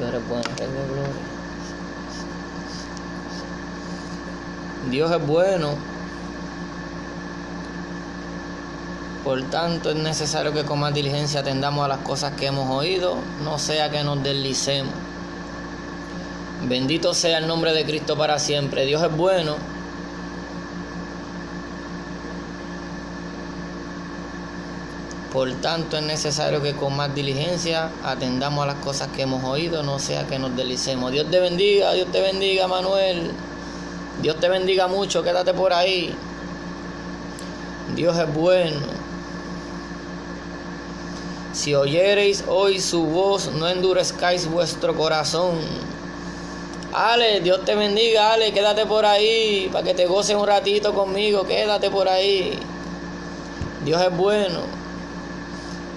Tú eres bueno, Rey de Gloria. Dios es bueno. Por tanto, es necesario que con más diligencia atendamos a las cosas que hemos oído, no sea que nos deslicemos. Bendito sea el nombre de Cristo para siempre. Dios es bueno. Por tanto, es necesario que con más diligencia atendamos a las cosas que hemos oído, no sea que nos deslicemos. Dios te bendiga, Manuel. Dios te bendiga mucho, quédate por ahí. Dios es bueno. Si oyereis hoy su voz, no endurezcáis vuestro corazón. Ale, Dios te bendiga, Ale, quédate por ahí, para que te goces un ratito conmigo, quédate por ahí. Dios es bueno.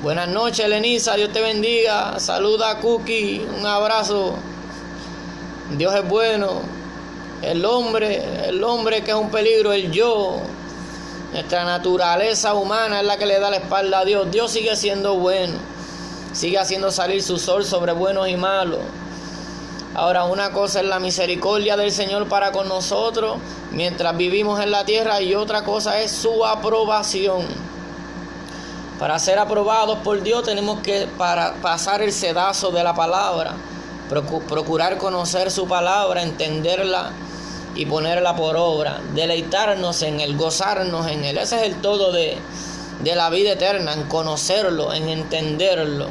Buenas noches, Lenisa, Dios te bendiga. Saluda a Cookie, un abrazo. Dios es bueno. El hombre que es un peligro, el yo. Nuestra naturaleza humana es la que le da la espalda a Dios. Dios sigue siendo bueno. Sigue haciendo salir su sol sobre buenos y malos. Ahora, una cosa es la misericordia del Señor para con nosotros mientras vivimos en la tierra, y otra cosa es su aprobación. Para ser aprobados por Dios tenemos que pasar el sedazo de la palabra, procurar conocer su palabra, entenderla y ponerla por obra, deleitarnos en Él, gozarnos en Él. Ese es el todo de la vida eterna, en conocerlo, en entenderlo,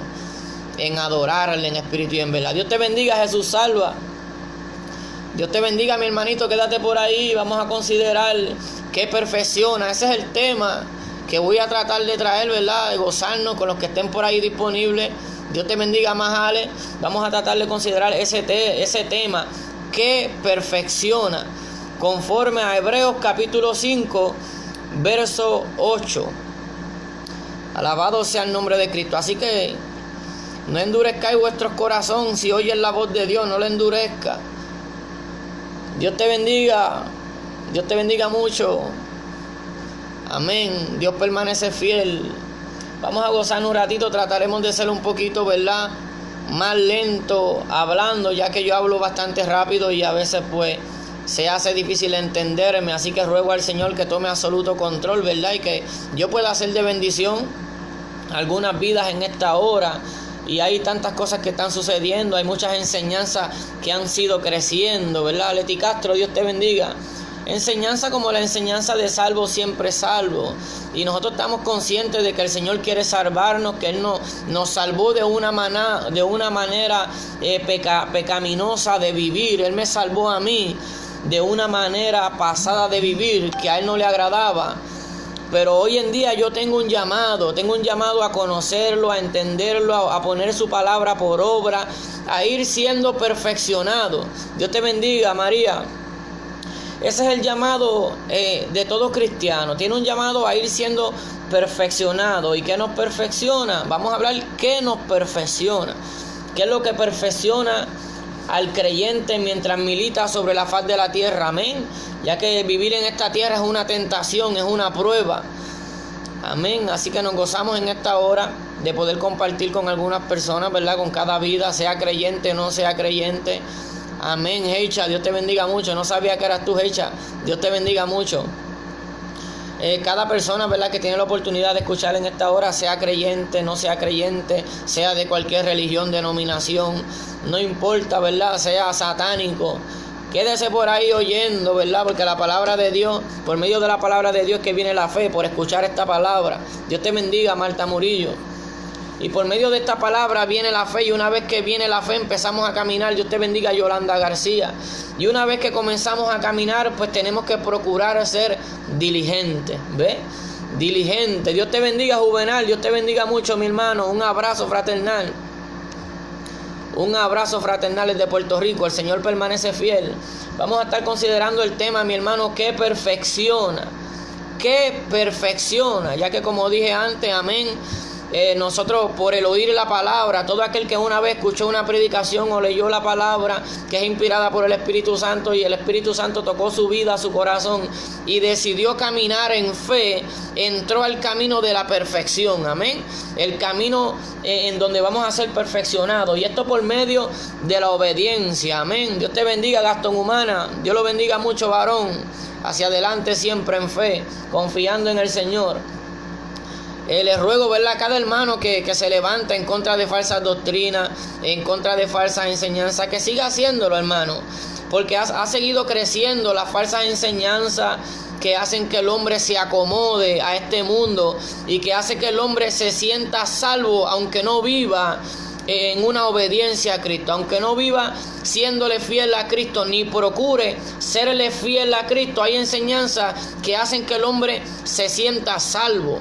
en adorarle en espíritu y en verdad. Dios te bendiga, Jesús salva. Dios te bendiga, mi hermanito, quédate por ahí. Vamos a considerar qué perfecciona. Ese es el tema que voy a tratar de traer, ¿verdad? De gozarnos con los que estén por ahí disponibles. Dios te bendiga más, Ale. Vamos a tratar de considerar ese tema que perfecciona, conforme a Hebreos capítulo 5, verso 8. Alabado sea el nombre de Cristo. Así que no endurezcáis vuestros corazones. Si oyes la voz de Dios, no lo endurezca. Dios te bendiga. Dios te bendiga mucho. Amén. Dios permanece fiel. Vamos a gozarnos un ratito. Trataremos de ser un poquito, ¿verdad?, más lento hablando, ya que yo hablo bastante rápido y a veces pues se hace difícil entenderme. Así que ruego al Señor que tome absoluto control, ¿verdad?, y que yo pueda hacer de bendición a algunas vidas en esta hora. Y hay tantas cosas que están sucediendo, hay muchas enseñanzas que han sido creciendo, ¿verdad? Leti Castro, Dios te bendiga. Enseñanza como la enseñanza de salvo siempre salvo. Y nosotros estamos conscientes de que el Señor quiere salvarnos, que Él nos salvó de una manera pecaminosa de vivir. Él me salvó a mí de una manera pasada de vivir que a Él no le agradaba. Pero hoy en día yo tengo un llamado a conocerlo, a entenderlo, a poner su palabra por obra, a ir siendo perfeccionado. Dios te bendiga, María. Ese es el llamado de todo cristiano. Tiene un llamado a ir siendo perfeccionado. ¿Y qué nos perfecciona? Vamos a hablar qué nos perfecciona. ¿Qué es lo que perfecciona al creyente mientras milita sobre la faz de la tierra? Amén. Ya que vivir en esta tierra es una tentación, es una prueba. Amén. Así que nos gozamos en esta hora de poder compartir con algunas personas, ¿verdad?, con cada vida, sea creyente o no sea creyente. Amén, Heicha, Dios te bendiga mucho. No sabía que eras tú, Heicha. Dios te bendiga mucho. Cada persona, ¿verdad?, que tiene la oportunidad de escuchar en esta hora, sea creyente, no sea creyente, sea de cualquier religión, denominación, no importa, ¿verdad?, sea satánico. Quédese por ahí oyendo, ¿verdad?, porque la palabra de Dios, por medio de la palabra de Dios que viene la fe, por escuchar esta palabra. Dios te bendiga, Marta Murillo. Y por medio de esta palabra viene la fe, y una vez que viene la fe empezamos a caminar. Dios te bendiga, Yolanda García. Y una vez que comenzamos a caminar, pues tenemos que procurar ser diligentes, ¿ves? Diligente. Dios te bendiga, Juvenal. Dios te bendiga mucho, mi hermano. Un abrazo fraternal. Un abrazo fraternal desde Puerto Rico. El Señor permanece fiel. Vamos a estar considerando el tema, mi hermano, que perfecciona. Que perfecciona. Ya que como dije antes, amén, nosotros por el oír la palabra, todo aquel que una vez escuchó una predicación o leyó la palabra que es inspirada por el Espíritu Santo, y el Espíritu Santo tocó su vida, su corazón, y decidió caminar en fe, entró al camino de la perfección. Amén. El camino en donde vamos a ser perfeccionados, y esto por medio de la obediencia. Amén. Dios te bendiga, Gastón Humana. Dios lo bendiga mucho, varón. Hacia adelante siempre en fe, confiando en el Señor. Les ruego, ¿verdad?, a cada hermano que se levanta en contra de falsas doctrinas, en contra de falsas enseñanzas, que siga haciéndolo, hermano, porque ha seguido creciendo las falsas enseñanzas que hacen que el hombre se acomode a este mundo y que hace que el hombre se sienta salvo aunque no viva en una obediencia a Cristo, aunque no viva siéndole fiel a Cristo, ni procure serle fiel a Cristo. Hay enseñanzas que hacen que el hombre se sienta salvo.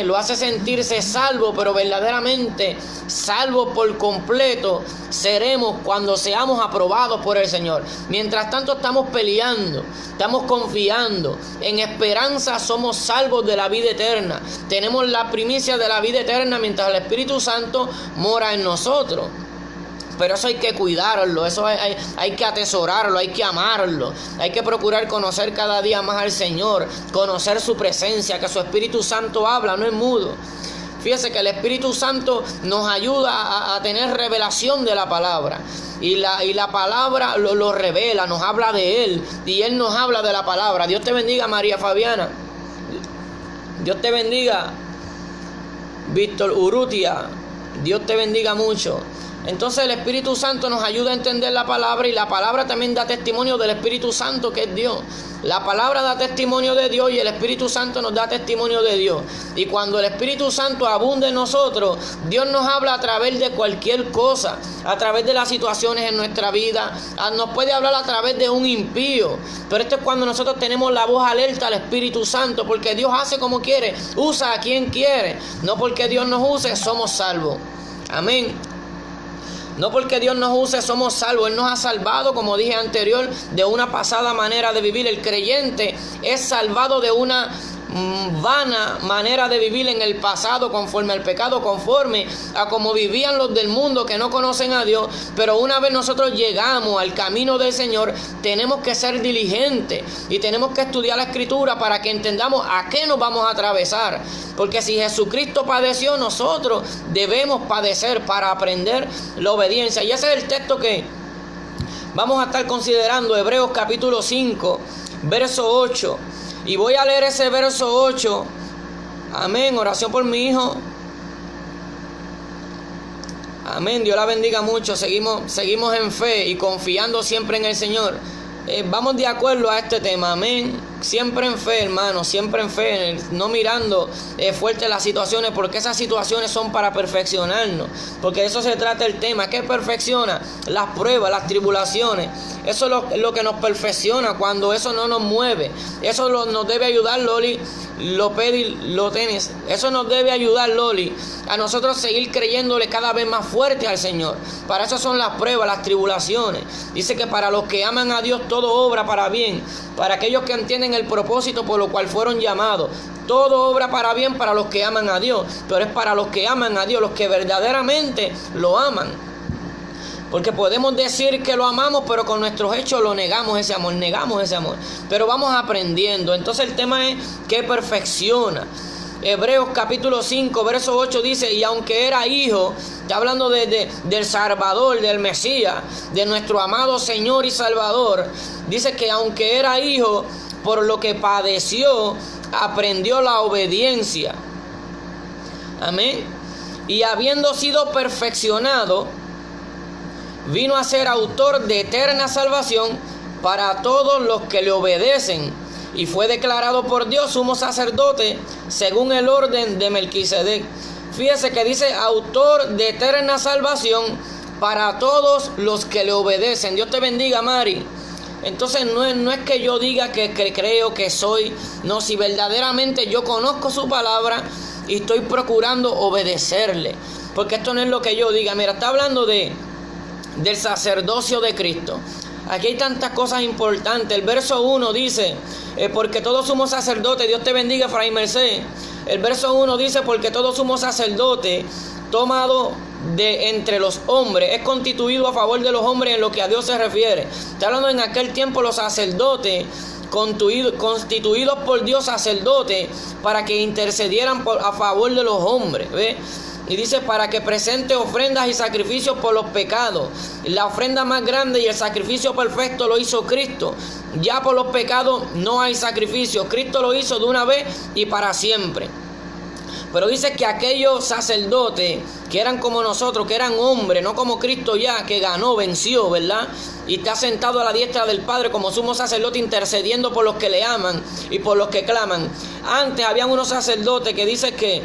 Lo hace sentirse salvo, pero verdaderamente salvo por completo seremos cuando seamos aprobados por el Señor. Mientras tanto estamos peleando, estamos confiando, en esperanza somos salvos de la vida eterna. Tenemos la primicia de la vida eterna mientras el Espíritu Santo mora en nosotros. Pero eso hay que cuidarlo, eso hay que atesorarlo, hay que amarlo, hay que procurar conocer cada día más al Señor, conocer su presencia, que su Espíritu Santo habla, no es mudo. Fíjese que el Espíritu Santo nos ayuda a tener revelación de la palabra, y la palabra lo revela, nos habla de Él, y Él nos habla de la palabra. Dios te bendiga, María Fabiana. Dios te bendiga, Víctor Urrutia. Dios te bendiga mucho. Entonces el Espíritu Santo nos ayuda a entender la palabra, y la palabra también da testimonio del Espíritu Santo, que es Dios. La palabra da testimonio de Dios y el Espíritu Santo nos da testimonio de Dios. Y cuando el Espíritu Santo abunde en nosotros, Dios nos habla a través de cualquier cosa, a través de las situaciones en nuestra vida. Nos puede hablar a través de un impío, pero esto es cuando nosotros tenemos la voz alerta al Espíritu Santo, porque Dios hace como quiere, usa a quien quiere. No porque Dios nos use somos salvos. Amén. No porque Dios nos use somos salvos. Él nos ha salvado, como dije anterior, de una pasada manera de vivir. El creyente es salvado de una vana manera de vivir en el pasado, conforme al pecado, conforme a como vivían los del mundo que no conocen a Dios. Pero una vez nosotros llegamos al camino del Señor, tenemos que ser diligentes y tenemos que estudiar la Escritura para que entendamos a qué nos vamos a atravesar. Porque si Jesucristo padeció, nosotros debemos padecer para aprender la obediencia. Y ese es el texto que vamos a estar considerando, Hebreos capítulo 5, verso 8. Y voy a leer ese verso 8. Amén. Oración por mi hijo. Amén. Dios la bendiga mucho. Seguimos en fe y confiando siempre en el Señor. Vamos de acuerdo a este tema. Amén. Siempre en fe, hermano, siempre en fe, no mirando fuerte las situaciones, porque esas situaciones son para perfeccionarnos, porque de eso se trata el tema. ¿Qué perfecciona? Las pruebas, las tribulaciones. Eso es lo que nos perfecciona, cuando eso no nos mueve. Eso nos debe ayudar, Loli, lo tenés. Eso nos debe ayudar, Loli, a nosotros seguir creyéndole cada vez más fuerte al Señor. Para eso son las pruebas, las tribulaciones. Dice que para los que aman a Dios todo obra para bien, para aquellos que entienden el propósito por lo cual fueron llamados. Todo obra para bien para los que aman a Dios, pero es para los que aman a Dios, los que verdaderamente lo aman. Porque podemos decir que lo amamos, pero con nuestros hechos lo negamos ese amor. Pero vamos aprendiendo. Entonces el tema es que perfecciona. Hebreos capítulo 5, verso 8 dice: y aunque era hijo, está hablando del Salvador, del Mesías, de nuestro amado Señor y Salvador. Dice que aunque era hijo, por lo que padeció, aprendió la obediencia. Amén. Y habiendo sido perfeccionado, vino a ser autor de eterna salvación para todos los que le obedecen. Y fue declarado por Dios sumo sacerdote según el orden de Melquisedec. Fíjese que dice autor de eterna salvación para todos los que le obedecen. Dios te bendiga, Mari. Entonces no es que yo diga que creo que soy. No, si verdaderamente yo conozco su palabra y estoy procurando obedecerle. Porque esto no es lo que yo diga. Mira, está hablando del sacerdocio de Cristo. Aquí hay tantas cosas importantes. El verso 1 dice: porque todos somos sacerdotes. Dios te bendiga, Fray Merced. El verso 1 dice: porque todo sumo sacerdote tomado de entre los hombres es constituido a favor de los hombres en lo que a Dios se refiere. Está hablando en aquel tiempo los sacerdotes constituidos por Dios sacerdotes para que intercedieran a favor de los hombres, ¿ve? Y dice: para que presente ofrendas y sacrificios por los pecados. La ofrenda más grande y el sacrificio perfecto lo hizo Cristo. Ya por los pecados no hay sacrificio. Cristo lo hizo de una vez y para siempre. Pero dice que aquellos sacerdotes que eran como nosotros, que eran hombres, no como Cristo ya, que ganó, venció, ¿verdad? Y está sentado a la diestra del Padre como sumo sacerdote, intercediendo por los que le aman y por los que claman. Antes habían unos sacerdotes que dice que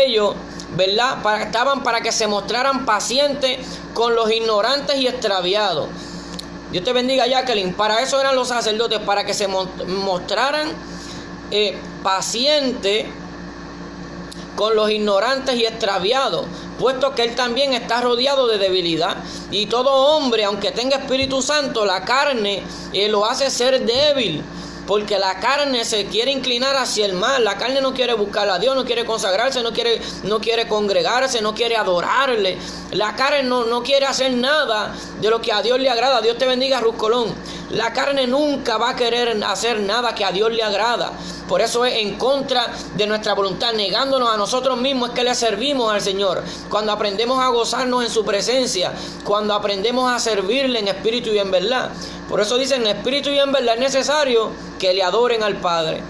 ellos, ¿verdad?, estaban para que se mostraran pacientes con los ignorantes y extraviados. Dios te bendiga, Jacqueline. Para eso eran los sacerdotes, para que se mostraran pacientes con los ignorantes y extraviados, puesto que él también está rodeado de debilidad. Y todo hombre, aunque tenga Espíritu Santo, la carne lo hace ser débil, porque la carne se quiere inclinar hacia el mal. La carne no quiere buscar a Dios, no quiere consagrarse, no quiere congregarse, no quiere adorarle. La carne no quiere hacer nada de lo que a Dios le agrada. Dios te bendiga, Ruth Colón. La carne nunca va a querer hacer nada que a Dios le agrada. Por eso es en contra de nuestra voluntad, negándonos a nosotros mismos, es que le servimos al Señor. Cuando aprendemos a gozarnos en su presencia, cuando aprendemos a servirle en espíritu y en verdad. Por eso dicen: en espíritu y en verdad es necesario que le adoren al Padre.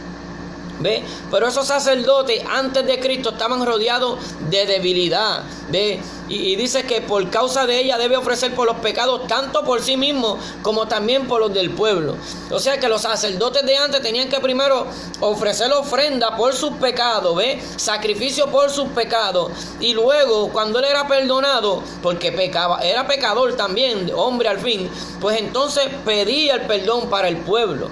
¿Ve? Pero esos sacerdotes antes de Cristo estaban rodeados de debilidad. ¿Ve? Y dice que por causa de ella debe ofrecer por los pecados, tanto por sí mismo como también por los del pueblo. O sea que los sacerdotes de antes tenían que primero ofrecer ofrenda por sus pecados, ¿ve? Sacrificio por sus pecados. Y luego, cuando él era perdonado, porque pecaba, era pecador también, hombre al fin, pues entonces pedía el perdón para el pueblo.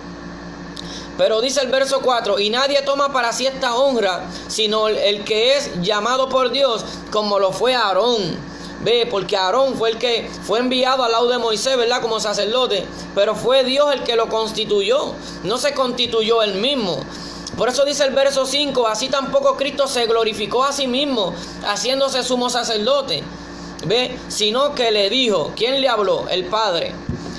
Pero dice el verso 4: y nadie toma para sí esta honra, sino el que es llamado por Dios, como lo fue Aarón. Ve, porque Aarón fue el que fue enviado al lado de Moisés, ¿verdad?, como sacerdote. Pero fue Dios el que lo constituyó, no se constituyó él mismo. Por eso dice el verso 5: así tampoco Cristo se glorificó a sí mismo, haciéndose sumo sacerdote. Ve, sino que le dijo. ¿Quién le habló? El Padre.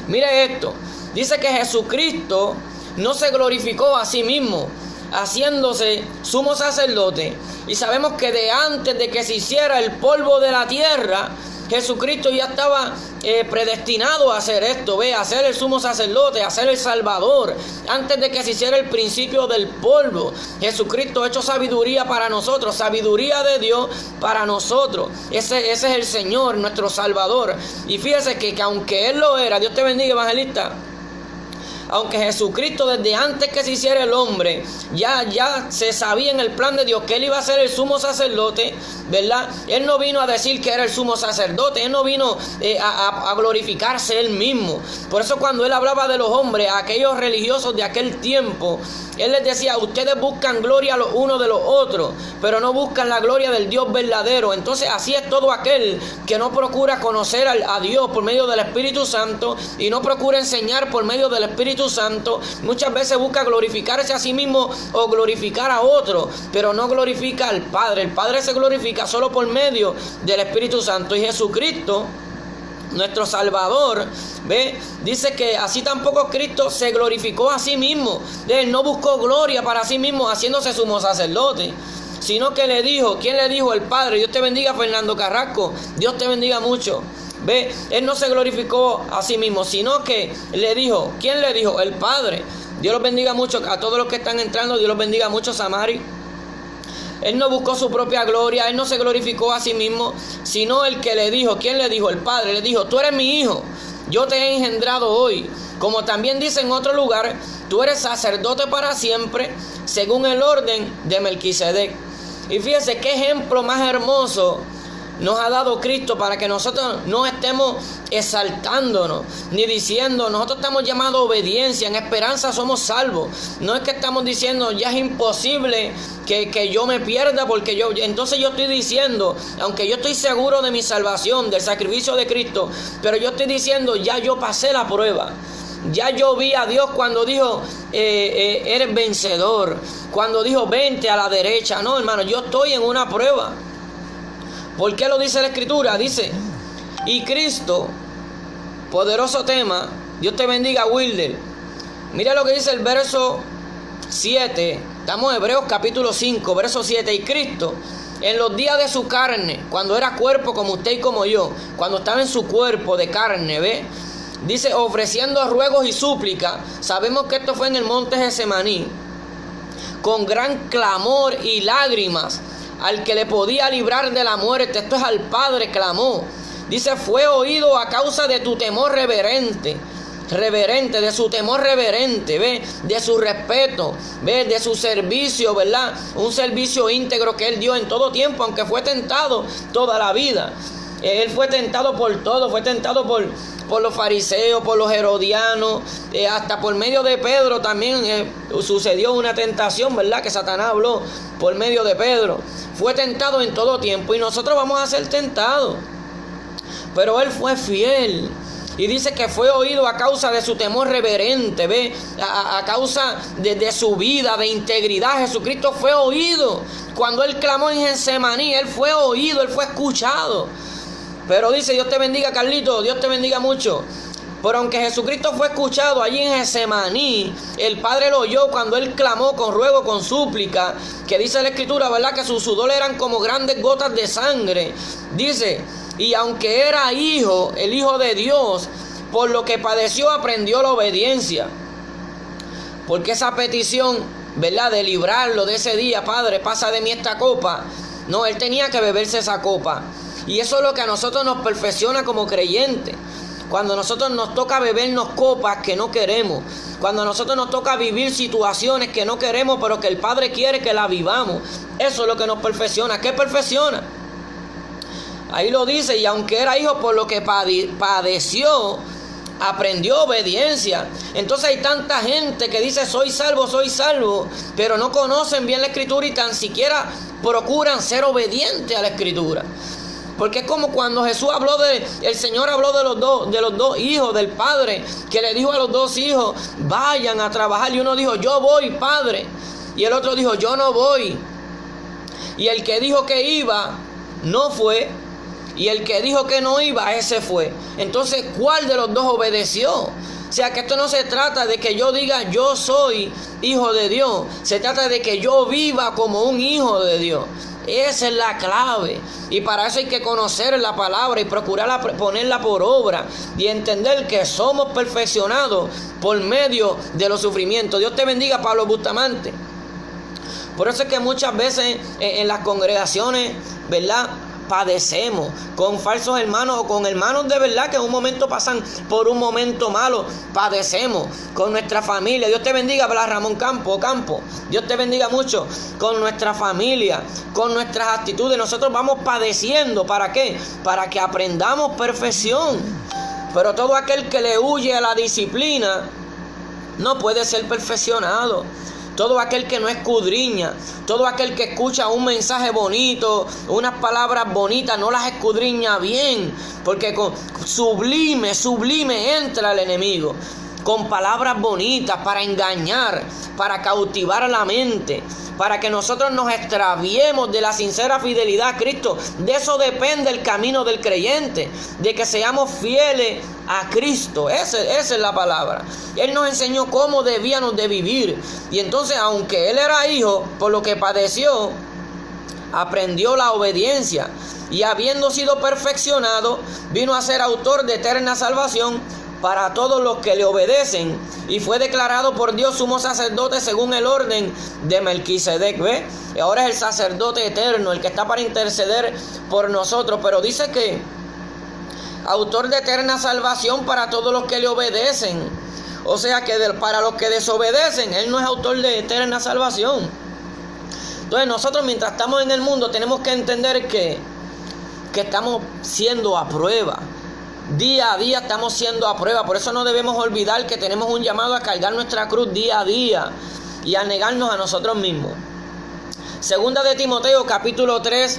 Mire esto. Dice que Jesucristo no se glorificó a sí mismo, haciéndose sumo sacerdote. Y sabemos que de antes de que se hiciera el polvo de la tierra, Jesucristo ya estaba predestinado a hacer esto, ¿ve? A ser el sumo sacerdote, a ser el Salvador. Antes de que se hiciera el principio del polvo, Jesucristo ha hecho sabiduría para nosotros, sabiduría de Dios para nosotros. Ese es el Señor, nuestro Salvador. Y fíjese que aunque Él lo era, Dios te bendiga, evangelista, aunque Jesucristo desde antes que se hiciera el hombre, ya se sabía en el plan de Dios que Él iba a ser el sumo sacerdote, ¿verdad? Él no vino a decir que era el sumo sacerdote, Él no vino a glorificarse Él mismo. Por eso cuando Él hablaba de los hombres, a aquellos religiosos de aquel tiempo, Él les decía: ustedes buscan gloria los unos de los otros, pero no buscan la gloria del Dios verdadero. Entonces así es todo aquel que no procura conocer a Dios por medio del Espíritu Santo y no procura enseñar por medio del Espíritu Santo. Muchas veces busca glorificarse a sí mismo o glorificar a otro, pero no glorifica al Padre. El Padre se glorifica solo por medio del Espíritu Santo. Y Jesucristo, nuestro Salvador, ¿ve?, dice que así tampoco Cristo se glorificó a sí mismo. Él no buscó gloria para sí mismo haciéndose sumo sacerdote, sino que le dijo. ¿Quién le dijo? El Padre. Dios te bendiga, Fernando Carrasco. Dios te bendiga mucho. Ve, Él no se glorificó a sí mismo, sino que le dijo. ¿Quién le dijo? El Padre. Dios los bendiga mucho a todos los que están entrando. Dios los bendiga mucho, Samari. Él no buscó su propia gloria, Él no se glorificó a sí mismo, sino el que le dijo. ¿Quién le dijo? El Padre. Le dijo: tú eres mi hijo, yo te he engendrado hoy. Como también dice en otro lugar: tú eres sacerdote para siempre, según el orden de Melquisedec. Y fíjese qué ejemplo más hermoso nos ha dado Cristo para que nosotros no estemos exaltándonos ni diciendo: nosotros estamos llamados a obediencia, en esperanza somos salvos. No es que estamos diciendo: ya es imposible que yo me pierda, porque entonces yo estoy diciendo, aunque yo estoy seguro de mi salvación, del sacrificio de Cristo, pero yo estoy diciendo: ya yo pasé la prueba. Ya yo vi a Dios cuando dijo: eres vencedor. Cuando dijo, vente a la derecha. No, hermano, yo estoy en una prueba. ¿Por qué lo dice la Escritura? Dice, y Cristo, poderoso tema. Dios te bendiga, Wilder. Mira lo que dice el verso 7. Estamos en Hebreos capítulo 5, verso 7. Y Cristo, en los días de su carne, cuando era cuerpo como usted y como yo, cuando estaba en su cuerpo de carne, ¿ve? Dice, ofreciendo ruegos y súplicas. Sabemos que esto fue en el monte Getsemaní, con gran clamor y lágrimas, al que le podía librar de la muerte. Esto es al Padre, clamó. Dice, fue oído a causa de tu temor reverente, de su temor reverente, ¿ve? De su respeto, ¿ve? De su servicio, ¿verdad? Un servicio íntegro que él dio en todo tiempo, aunque fue tentado toda la vida. Él fue tentado por todo, fue tentado por los fariseos, por los herodianos, hasta por medio de Pedro también sucedió una tentación, ¿verdad? Que Satanás habló por medio de Pedro. Fue tentado en todo tiempo y nosotros vamos a ser tentados. Pero él fue fiel. Y dice que fue oído a causa de su temor reverente, ¿ve? A causa de su vida, de integridad. Jesucristo fue oído. Cuando él clamó en Getsemaní, él fue oído, él fue escuchado. Pero dice, Dios te bendiga, Carlito, Dios te bendiga mucho. Pero aunque Jesucristo fue escuchado allí en Getsemaní, el Padre lo oyó cuando él clamó con ruego, con súplica, que dice la Escritura, ¿verdad? Que sus sudores eran como grandes gotas de sangre. Dice, y aunque era hijo, el Hijo de Dios, por lo que padeció aprendió la obediencia. Porque esa petición, ¿verdad? De librarlo de ese día, Padre, pasa de mí esta copa. No, él tenía que beberse esa copa. Y eso es lo que a nosotros nos perfecciona como creyentes. Cuando a nosotros nos toca bebernos copas que no queremos. Cuando a nosotros nos toca vivir situaciones que no queremos, pero que el Padre quiere que la vivamos. Eso es lo que nos perfecciona. ¿Qué perfecciona? Ahí lo dice, y aunque era hijo, por lo que padeció, aprendió obediencia. Entonces hay tanta gente que dice soy salvo, pero no conocen bien la Escritura y tan siquiera procuran ser obedientes a la Escritura. Porque es como cuando Jesús habló el Señor habló de los dos hijos del Padre, que le dijo a los dos hijos, vayan a trabajar. Y uno dijo, yo voy, Padre. Y el otro dijo, yo no voy. Y el que dijo que iba, no fue. Y el que dijo que no iba, ese fue. Entonces, ¿cuál de los dos obedeció? O sea, que esto no se trata de que yo diga yo soy hijo de Dios. Se trata de que yo viva como un hijo de Dios. Esa es la clave. Y para eso hay que conocer la palabra y procurarla, ponerla por obra. Y entender que somos perfeccionados por medio de los sufrimientos. Dios te bendiga, Pablo Bustamante. Por eso es que muchas veces en las congregaciones, ¿verdad?, padecemos con falsos hermanos o con hermanos de verdad que en un momento pasan por un momento malo. Padecemos con nuestra familia. Dios te bendiga, ¿verdad? Ramón Campo. Dios te bendiga mucho. Con nuestra familia, con nuestras actitudes. Nosotros vamos padeciendo. ¿Para qué? Para que aprendamos perfección. Pero todo aquel que le huye a la disciplina no puede ser perfeccionado. Todo aquel que no escudriña, todo aquel que escucha un mensaje bonito, unas palabras bonitas, no las escudriña bien, porque con sublime entra el enemigo, con palabras bonitas para engañar, para cautivar a la mente, para que nosotros nos extraviemos de la sincera fidelidad a Cristo. De eso depende el camino del creyente, de que seamos fieles a Cristo. Esa es la palabra. Él nos enseñó cómo debíamos de vivir. Y entonces, aunque él era hijo, por lo que padeció, aprendió la obediencia. Y habiendo sido perfeccionado, vino a ser autor de eterna salvación para todos los que le obedecen, y fue declarado por Dios sumo sacerdote según el orden de Melquisedec. ¿Ve? Y ahora es el sacerdote eterno, el que está para interceder por nosotros. Pero dice que autor de eterna salvación para todos los que le obedecen. O sea que para los que desobedecen, él no es autor de eterna salvación. Entonces nosotros, mientras estamos en el mundo, tenemos que entender que estamos siendo a prueba. Día a día estamos siendo a prueba. Por eso no debemos olvidar que tenemos un llamado a cargar nuestra cruz día a día y a negarnos a nosotros mismos. Segunda de Timoteo capítulo 3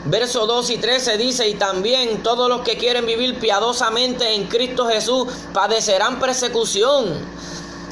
versos 2 y 13 dice: y también todos los que quieren vivir piadosamente en Cristo Jesús padecerán persecución.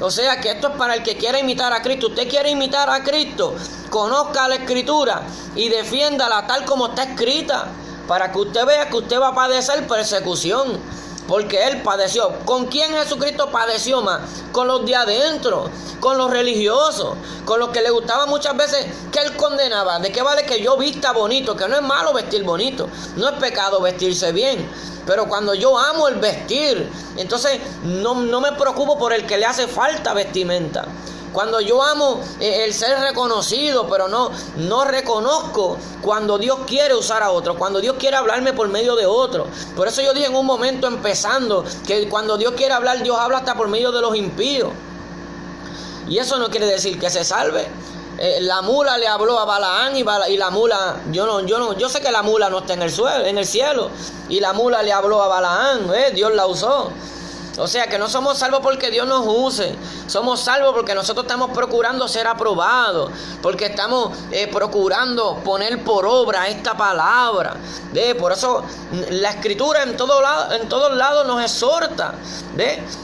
O sea que esto es para el que quiera imitar a Cristo. Usted quiere imitar a Cristo, conozca la Escritura y defiéndala tal como está escrita, para que usted vea que usted va a padecer persecución, porque Él padeció. ¿Con quién Jesucristo padeció más? Con los de adentro, con los religiosos, con los que le gustaba muchas veces que Él condenaba. ¿De qué vale que yo vista bonito? Que no es malo vestir bonito, no es pecado vestirse bien. Pero cuando yo amo el vestir, entonces no me preocupo por el que le hace falta vestimenta. Cuando yo amo el ser reconocido, pero no reconozco cuando Dios quiere usar a otro, cuando Dios quiere hablarme por medio de otro. Por eso yo dije en un momento empezando que cuando Dios quiere hablar, Dios habla hasta por medio de los impíos. Y eso no quiere decir que se salve. La mula le habló a Balaán y la mula, yo sé que la mula no está en el cielo, y la mula le habló a Balaán, Dios la usó. O sea que no somos salvos porque Dios nos use, somos salvos porque nosotros estamos procurando ser aprobados, porque estamos procurando poner por obra esta palabra. Por eso la Escritura en todos lados nos exhorta.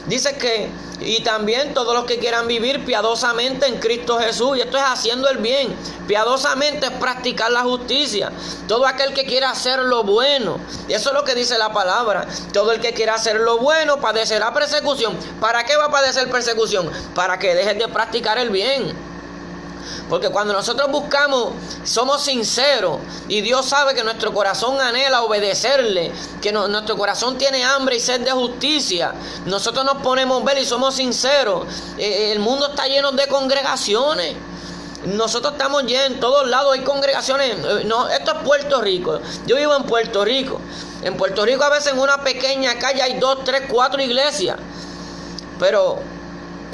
Dice que, y también todos los que quieran vivir piadosamente en Cristo Jesús, y esto es haciendo el bien. Piadosamente es practicar la justicia. Todo aquel que quiera hacer lo bueno, y eso es lo que dice la palabra. Todo el que quiera hacer lo bueno padecerá persecución. ¿Para qué va a padecer persecución? Para que dejen de practicar el bien. Porque cuando nosotros buscamos, somos sinceros, y Dios sabe que nuestro corazón anhela obedecerle, que nuestro corazón tiene hambre y sed de justicia. Nosotros nos ponemos ver y somos sinceros. El mundo está lleno de congregaciones. Nosotros estamos ya en todos lados, hay congregaciones. Esto es Puerto Rico. Yo vivo en Puerto Rico. En Puerto Rico a veces en una pequeña calle hay 2, 3, 4 iglesias. Pero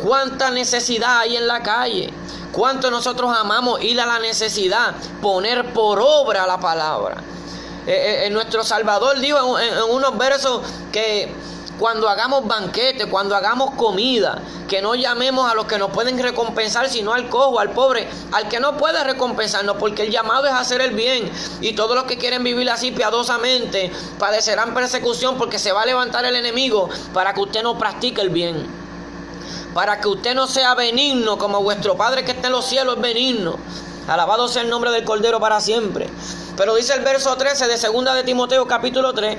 ¿cuánta necesidad hay en la calle? ¿Cuánto nosotros amamos ir a la necesidad? Poner por obra la palabra. Nuestro Salvador dijo en unos versos que cuando hagamos banquete, cuando hagamos comida, que no llamemos a los que nos pueden recompensar, sino al cojo, al pobre, al que no puede recompensarnos, porque el llamado es hacer el bien. Y todos los que quieren vivir así piadosamente padecerán persecución, porque se va a levantar el enemigo para que usted no practique el bien, para que usted no sea benigno como vuestro Padre que está en los cielos es benigno. Alabado sea el nombre del Cordero para siempre. Pero dice el verso 13 de 2 de Timoteo capítulo 3: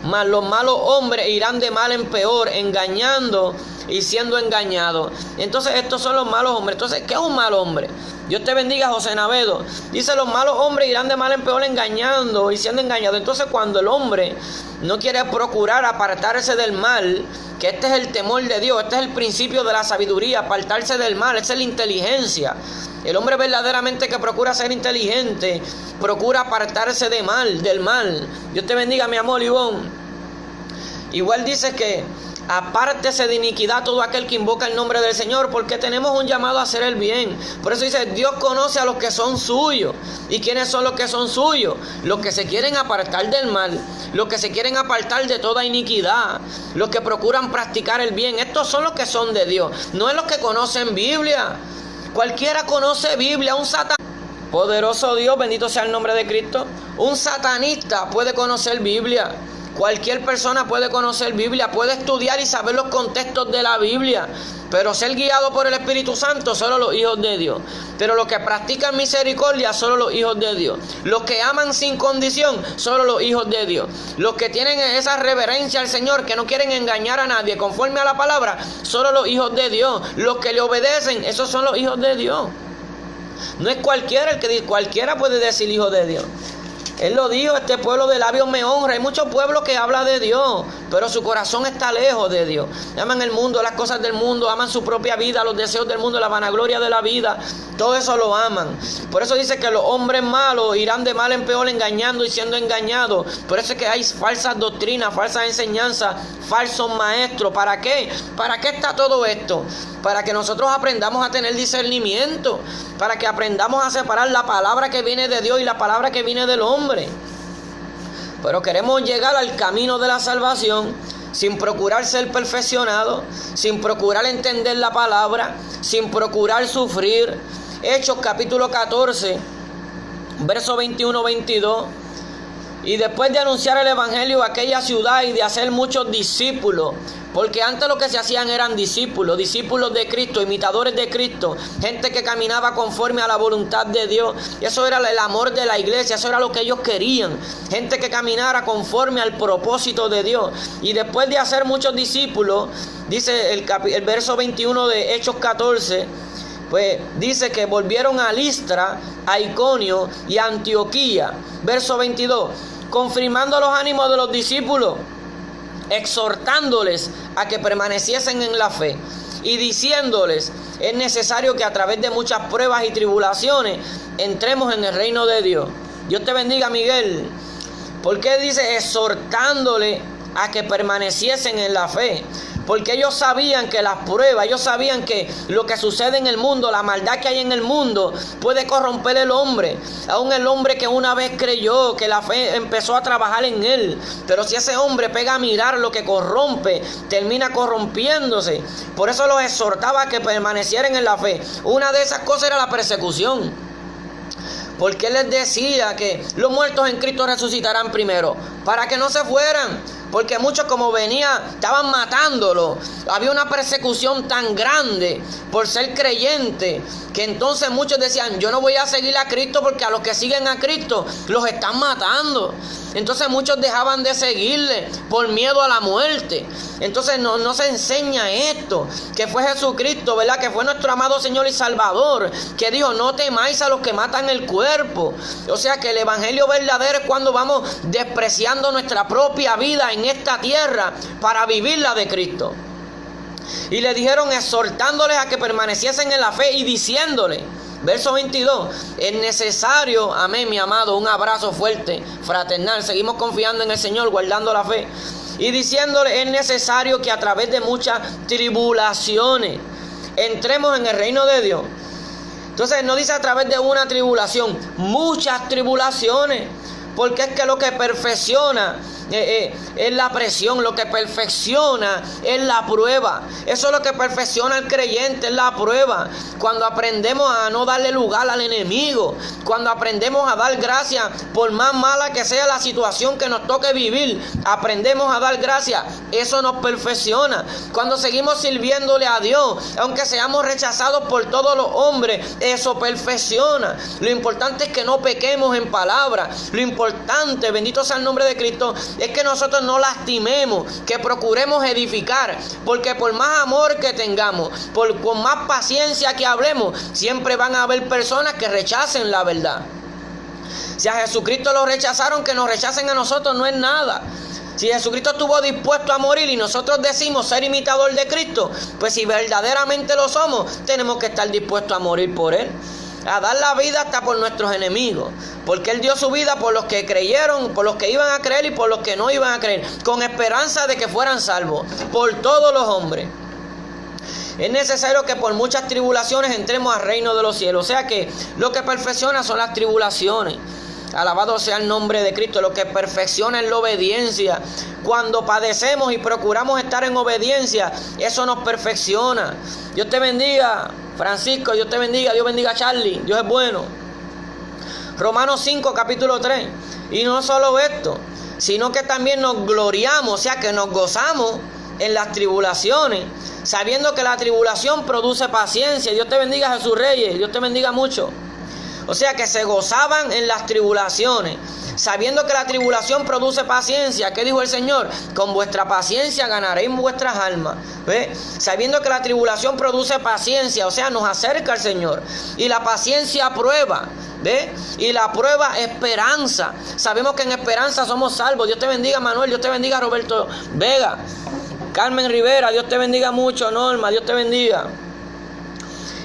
mas los malos hombres irán de mal en peor, engañando y siendo engañados. Entonces estos son los malos hombres. Entonces, ¿qué es un mal hombre? Dios te bendiga, José Navedo. Dice, los malos hombres irán de mal en peor, engañando y siendo engañados. Entonces, cuando el hombre no quiere procurar apartarse del mal, que este es el temor de Dios, este es el principio de la sabiduría, apartarse del mal, esa es la inteligencia. El hombre verdaderamente que procura ser inteligente, procura apartarse del mal. Dios te bendiga, mi amor, Ivonne. Igual dice que apártese de iniquidad todo aquel que invoca el nombre del Señor, porque tenemos un llamado a hacer el bien. Por eso dice, Dios conoce a los que son suyos. ¿Y quiénes son los que son suyos? Los que se quieren apartar del mal, los que se quieren apartar de toda iniquidad, los que procuran practicar el bien. Estos son los que son de Dios, no es los que conocen Biblia. Cualquiera conoce Biblia, un satanista. Poderoso Dios, bendito sea el nombre de Cristo. Un satanista puede conocer Biblia. Cualquier persona puede conocer Biblia, puede estudiar y saber los contextos de la Biblia, pero ser guiado por el Espíritu Santo, solo los hijos de Dios. Pero los que practican misericordia, solo los hijos de Dios. Los que aman sin condición, solo los hijos de Dios. Los que tienen esa reverencia al Señor, que no quieren engañar a nadie, conforme a la palabra, solo los hijos de Dios. Los que le obedecen, esos son los hijos de Dios. No es cualquiera el que dice, cualquiera puede decir hijo de Dios. Él lo dijo, este pueblo de labios me honra. Hay muchos pueblos que hablan de Dios, pero su corazón está lejos de Dios. Aman el mundo, las cosas del mundo, aman su propia vida, los deseos del mundo, la vanagloria de la vida. Todo eso lo aman. Por eso dice que los hombres malos irán de mal en peor, engañando y siendo engañados. Por eso es que hay falsas doctrinas, falsas enseñanzas, falsos maestros. ¿Para qué? ¿Para qué está todo esto? Para que nosotros aprendamos a tener discernimiento, para que aprendamos a separar la palabra que viene de Dios y la palabra que viene del hombre. Pero queremos llegar al camino de la salvación sin procurar ser perfeccionados, sin procurar entender la palabra, sin procurar sufrir. Hechos capítulo 14, verso 21-22. Y después de anunciar el evangelio a aquella ciudad y de hacer muchos discípulos, porque antes lo que se hacían eran discípulos de Cristo, imitadores de Cristo, gente que caminaba conforme a la voluntad de Dios. Y eso era el amor de la iglesia, eso era lo que ellos querían, gente que caminara conforme al propósito de Dios. Y después de hacer muchos discípulos, dice el verso 21 de Hechos 14, pues dice que volvieron a Listra, a Iconio y a Antioquía. Verso 22, confirmando los ánimos de los discípulos, exhortándoles a que permaneciesen en la fe y diciéndoles: es necesario que a través de muchas pruebas y tribulaciones entremos en el reino de Dios. Dios te bendiga, Miguel. ¿Por qué dice exhortándole a que permaneciesen en la fe? Porque ellos sabían que las pruebas, ellos sabían que lo que sucede en el mundo, la maldad que hay en el mundo, puede corromper el hombre. Aún el hombre que una vez creyó, que la fe empezó a trabajar en él. Pero si ese hombre pega a mirar lo que corrompe, termina corrompiéndose. Por eso los exhortaba a que permanecieran en la fe. Una de esas cosas era la persecución. Porque él les decía que los muertos en Cristo resucitarán primero, para que no se fueran. Porque muchos, como venía, estaban matándolo. Había una persecución tan grande por ser creyente, que entonces muchos decían: yo no voy a seguir a Cristo porque a los que siguen a Cristo los están matando. Entonces muchos dejaban de seguirle por miedo a la muerte. Entonces no se enseña esto, que fue Jesucristo, ¿verdad? Que fue nuestro amado Señor y Salvador, que dijo: no temáis a los que matan el cuerpo. O sea que el evangelio verdadero es cuando vamos despreciando nuestra propia vida en esta tierra para vivir la de Cristo. Y le dijeron, exhortándoles a que permaneciesen en la fe y diciéndoles, verso 22, es necesario, amén, mi amado, un abrazo fuerte, fraternal, seguimos confiando en el Señor, guardando la fe, y diciéndole, es necesario que a través de muchas tribulaciones entremos en el reino de Dios. Entonces no dice a través de una tribulación, muchas tribulaciones, porque es que lo que perfecciona es la presión, lo que perfecciona es la prueba. Eso es lo que perfecciona al creyente, es la prueba. Cuando aprendemos a no darle lugar al enemigo, cuando aprendemos a dar gracias por más mala que sea la situación que nos toque vivir, aprendemos a dar gracias, eso nos perfecciona. Cuando seguimos sirviéndole a Dios, aunque seamos rechazados por todos los hombres, eso perfecciona. Lo importante es que no pequemos en palabra. Lo importante, bendito sea el nombre de Cristo, es que nosotros no lastimemos, que procuremos edificar, porque por más amor que tengamos, con más paciencia que hablemos, siempre van a haber personas que rechacen la verdad. Si a Jesucristo lo rechazaron, que nos rechacen a nosotros no es nada. Si Jesucristo estuvo dispuesto a morir y nosotros decimos ser imitador de Cristo, pues si verdaderamente lo somos, tenemos que estar dispuestos a morir por Él, a dar la vida hasta por nuestros enemigos, porque Él dio su vida por los que creyeron, por los que iban a creer y por los que no iban a creer, con esperanza de que fueran salvos, por todos los hombres. Es necesario que por muchas tribulaciones entremos al reino de los cielos. O sea que lo que perfecciona son las tribulaciones. Alabado sea el nombre de Cristo. Lo que perfecciona es la obediencia. Cuando padecemos y procuramos estar en obediencia, eso nos perfecciona. Dios te bendiga, Francisco. Dios te bendiga. Dios bendiga a Charlie. Dios es bueno. Romanos 5, capítulo 3. Y no solo esto, sino que también nos gloriamos, o sea que nos gozamos en las tribulaciones, sabiendo que la tribulación produce paciencia. Dios te bendiga, Jesús Reyes. Dios te bendiga mucho. O sea que se gozaban en las tribulaciones, sabiendo que la tribulación produce paciencia. ¿Qué dijo el Señor? Con vuestra paciencia ganaréis vuestras almas. ¿Ve? Sabiendo que la tribulación produce paciencia, o sea, nos acerca al Señor. Y la paciencia prueba. ¿Ve? Y la prueba, esperanza. Sabemos que en esperanza somos salvos. Dios te bendiga, Manuel. Dios te bendiga, Roberto Vega. Carmen Rivera, Dios te bendiga mucho. Norma, Dios te bendiga.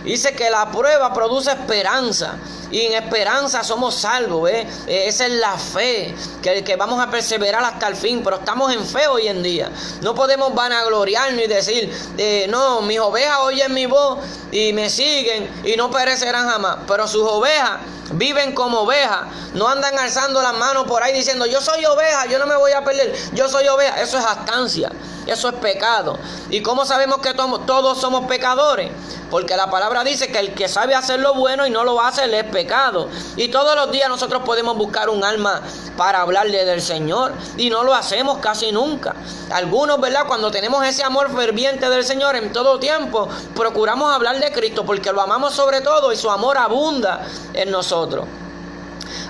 Dice que la prueba produce esperanza. Y en esperanza somos salvos, ¿eh? Esa es la fe, que vamos a perseverar hasta el fin. Pero estamos en fe hoy en día. No podemos vanagloriarnos y decir, no, mis ovejas oyen mi voz y me siguen y no perecerán jamás. Pero sus ovejas viven como ovejas, no andan alzando las manos por ahí diciendo yo soy oveja, yo no me voy a perder, yo soy oveja. Eso es jactancia, eso es pecado. ¿Y cómo sabemos que todos somos pecadores? Porque la palabra dice que el que sabe hacer lo bueno y no lo hace le es pecado. Y todos los días nosotros podemos buscar un alma para hablarle del Señor y no lo hacemos casi nunca. Algunos, ¿verdad? Cuando tenemos ese amor ferviente del Señor en todo tiempo, procuramos hablar de Cristo porque lo amamos sobre todo y su amor abunda en nosotros.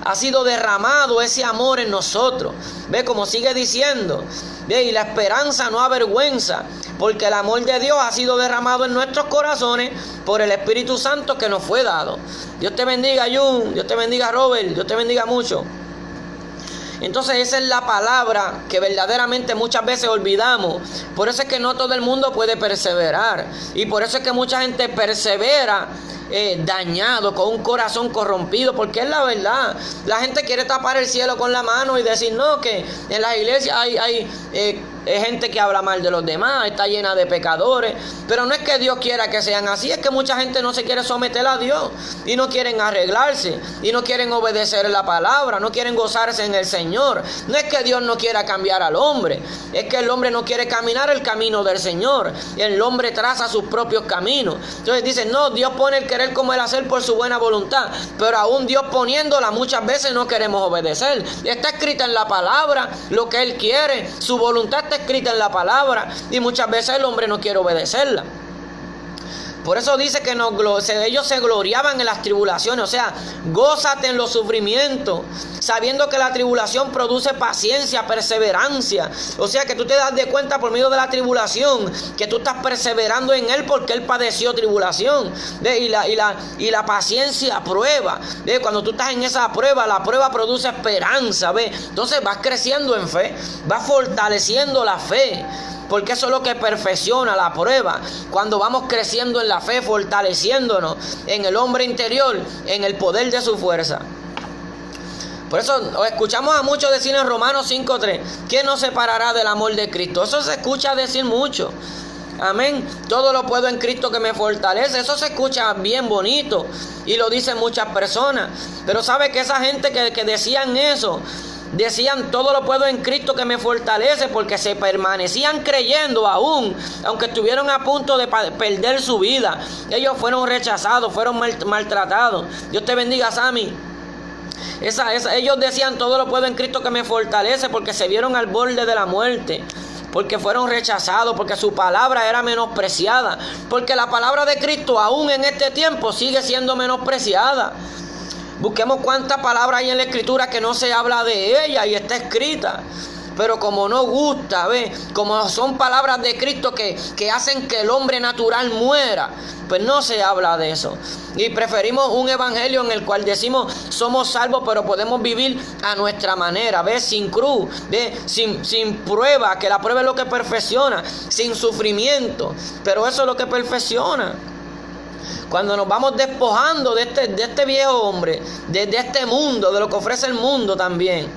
Ha sido derramado ese amor en nosotros. Ve como sigue diciendo. Ve, y la esperanza no avergüenza, porque el amor de Dios ha sido derramado en nuestros corazones por el Espíritu Santo que nos fue dado. Dios te bendiga, Jun. Dios te bendiga, Robert. Dios te bendiga mucho. Entonces esa es la palabra que verdaderamente muchas veces olvidamos. Por eso es que no todo el mundo puede perseverar. Y por eso es que mucha gente persevera dañado, con un corazón corrompido, porque es la verdad. La gente quiere tapar el cielo con la mano y decir no, que en las iglesias hay gente que habla mal de los demás, está llena de pecadores. Pero no es que Dios quiera que sean así, es que mucha gente no se quiere someter a Dios y no quieren arreglarse y no quieren obedecer la palabra, no quieren gozarse en el Señor. No es que Dios no quiera cambiar al hombre, es que el hombre no quiere caminar el camino del Señor. El hombre traza sus propios caminos. Entonces dicen no, Dios pone el querer como el hacer por su buena voluntad, pero aún Dios poniéndola muchas veces no queremos obedecer. Está escrita en la palabra lo que Él quiere, su voluntad está escrita en la palabra y muchas veces el hombre no quiere obedecerla. Por eso dice que ellos se gloriaban en las tribulaciones. O sea, gózate en los sufrimientos, sabiendo que la tribulación produce paciencia, perseverancia. O sea, que tú te das de cuenta por medio de la tribulación que tú estás perseverando en Él porque Él padeció tribulación. Y la paciencia prueba. Cuando tú estás en esa prueba, la prueba produce esperanza. Entonces vas creciendo en fe, vas fortaleciendo la fe. Porque eso es lo que perfecciona la prueba. Cuando vamos creciendo en la fe, fortaleciéndonos en el hombre interior, en el poder de su fuerza. Por eso escuchamos a muchos decir en Romanos 5:3, ¿quién nos separará del amor de Cristo? Eso se escucha decir mucho. Amén. Todo lo puedo en Cristo que me fortalece. Eso se escucha bien bonito y lo dicen muchas personas. Pero sabe que esa gente que decían eso, decían todo lo puedo en Cristo que me fortalece, porque se permanecían creyendo aún, aunque estuvieron a punto de perder su vida. Ellos fueron rechazados, fueron maltratados. Dios te bendiga, Sammy. Ellos decían todo lo puedo en Cristo que me fortalece, porque se vieron al borde de la muerte, porque fueron rechazados, porque su palabra era menospreciada, porque la palabra de Cristo aún en este tiempo sigue siendo menospreciada. Busquemos cuántas palabras hay en la Escritura que no se habla de ella y está escrita. Pero como no gusta, como son palabras de Cristo que hacen que el hombre natural muera, pues no se habla de eso. Y preferimos un evangelio en el cual decimos somos salvos, pero podemos vivir a nuestra manera, sin cruz, sin prueba, que la prueba es lo que perfecciona, sin sufrimiento, pero eso es lo que perfecciona. Cuando nos vamos despojando de este viejo hombre, de este mundo, de lo que ofrece el mundo también.